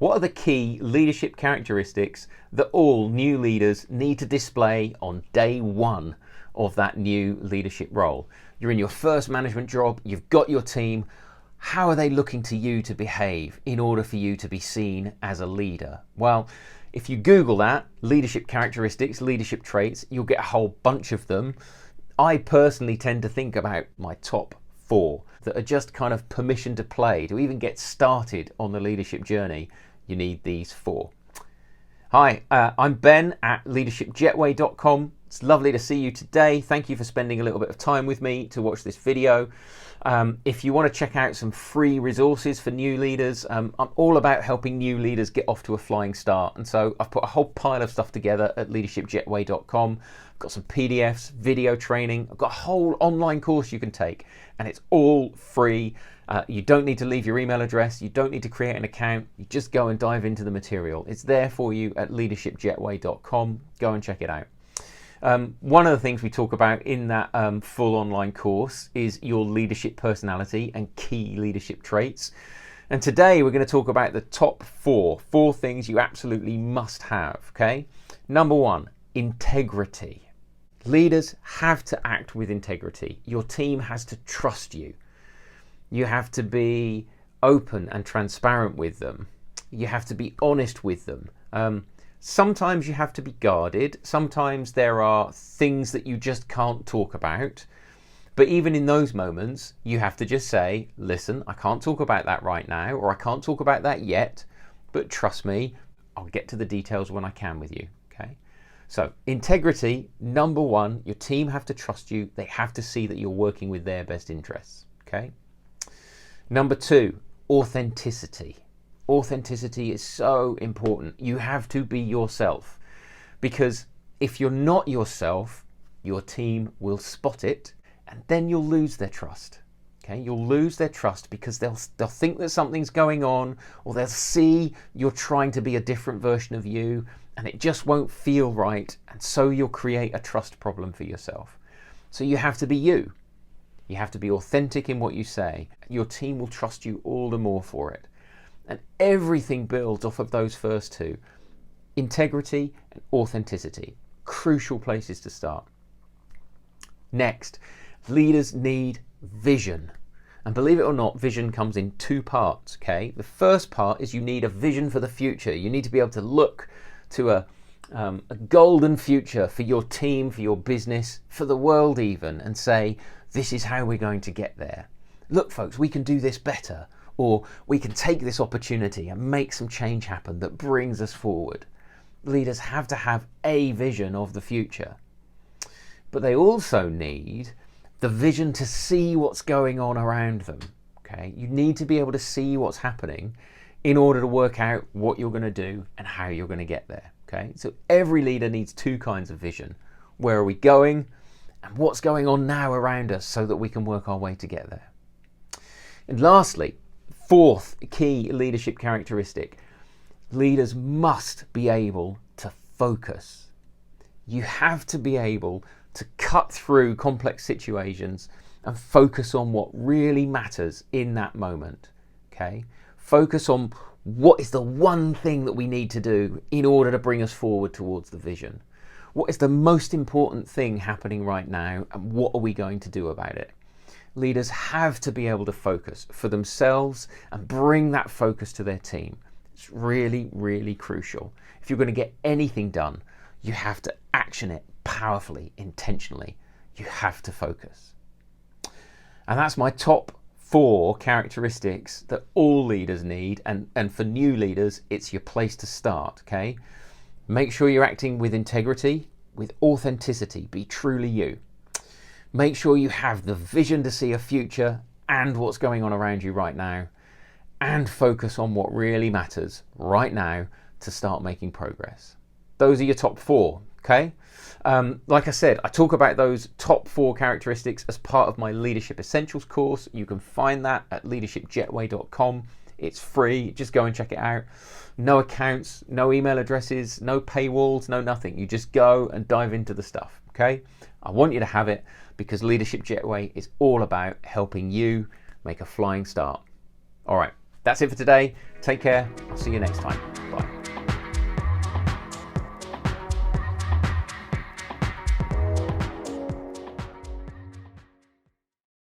What are the key leadership characteristics that all new leaders need to display on day one of that new leadership role? You're in your first management job, you've got your team. How are they looking to you to behave in order for you to be seen as a leader? Well, if you Google that, leadership characteristics, leadership traits, you'll get a whole bunch of them. I personally tend to think about my top 4 that are just kind of permission to play, to even get started on the leadership journey. You need these 4. Hi, I'm Ben at leadershipjetway.com. It's lovely to see you today. Thank you for spending a little bit of time with me to watch this video. If you want to check out some free resources for new leaders, I'm all about helping new leaders get off to a flying start. And so I've put a whole pile of stuff together at leadershipjetway.com. I've got some PDFs, video training. I've got a whole online course you can take, and it's all free. You don't need to leave your email address. You don't need to create an account. You just go and dive into the material. It's there for you at leadershipjetway.com. Go and check it out. One of the things we talk about in that full online course is your leadership personality and key leadership traits. And today we're going to talk about the top 4 things you absolutely must have. Okay. Number 1, integrity. Leaders have to act with integrity. Your team has to trust you. You have to be open and transparent with them. You have to be honest with them. Sometimes you have to be guarded. Sometimes there are things that you just can't talk about. But even in those moments, you have to just say, listen, I can't talk about that right now, or I can't talk about that yet, but trust me, I'll get to the details when I can with you. Okay. So integrity, number 1, your team have to trust you. They have to see that you're working with their best interests. Okay. Number 2, authenticity. Authenticity is so important. You have to be yourself, because if you're not yourself, your team will spot it, and then you'll lose their trust. Okay, you'll lose their trust because they'll think that something's going on, or they'll see you're trying to be a different version of you, and it just won't feel right, and so you'll create a trust problem for yourself. So you have to be you. You have to be authentic in what you say. Your team will trust you all the more for it. And everything builds off of those first 2. Integrity and authenticity. Crucial places to start. Next, leaders need vision. And believe it or not, vision comes in 2 parts, okay? The first part is you need a vision for the future. You need to be able to look to a golden future for your team, for your business, for the world even, and say, this is how we're going to get there. Look, folks, we can do this better. Or we can take this opportunity and make some change happen that brings us forward. Leaders have to have a vision of the future. But they also need the vision to see what's going on around them. Okay? You need to be able to see what's happening in order to work out what you're going to do and how you're going to get there. Okay? So every leader needs 2 kinds of vision. Where are we going? And what's going on now around us so that we can work our way to get there. And lastly, 4th key leadership characteristic, leaders must be able to focus. You have to be able to cut through complex situations and focus on what really matters in that moment. Okay? Focus on what is the one thing that we need to do in order to bring us forward towards the vision. What is the most important thing happening right now, and what are we going to do about it? Leaders have to be able to focus for themselves and bring that focus to their team. It's really, really crucial. If you're going to get anything done, you have to action it powerfully, intentionally. You have to focus. And that's my top 4 characteristics that all leaders need. And for new leaders, it's your place to start, okay? Make sure you're acting with integrity, with authenticity. Be truly you. Make sure you have the vision to see a future and what's going on around you right now, and focus on what really matters right now to start making progress. Those are your top 4, okay? Like I said, I talk about those top 4 characteristics as part of my Leadership Essentials course. You can find that at leadershipjetway.com. It's free, just go and check it out. No accounts, no email addresses, no paywalls, no nothing. You just go and dive into the stuff, okay? I want you to have it because Leadership Jetway is all about helping you make a flying start. All right, That's it for today. Take care. I'll see you next time.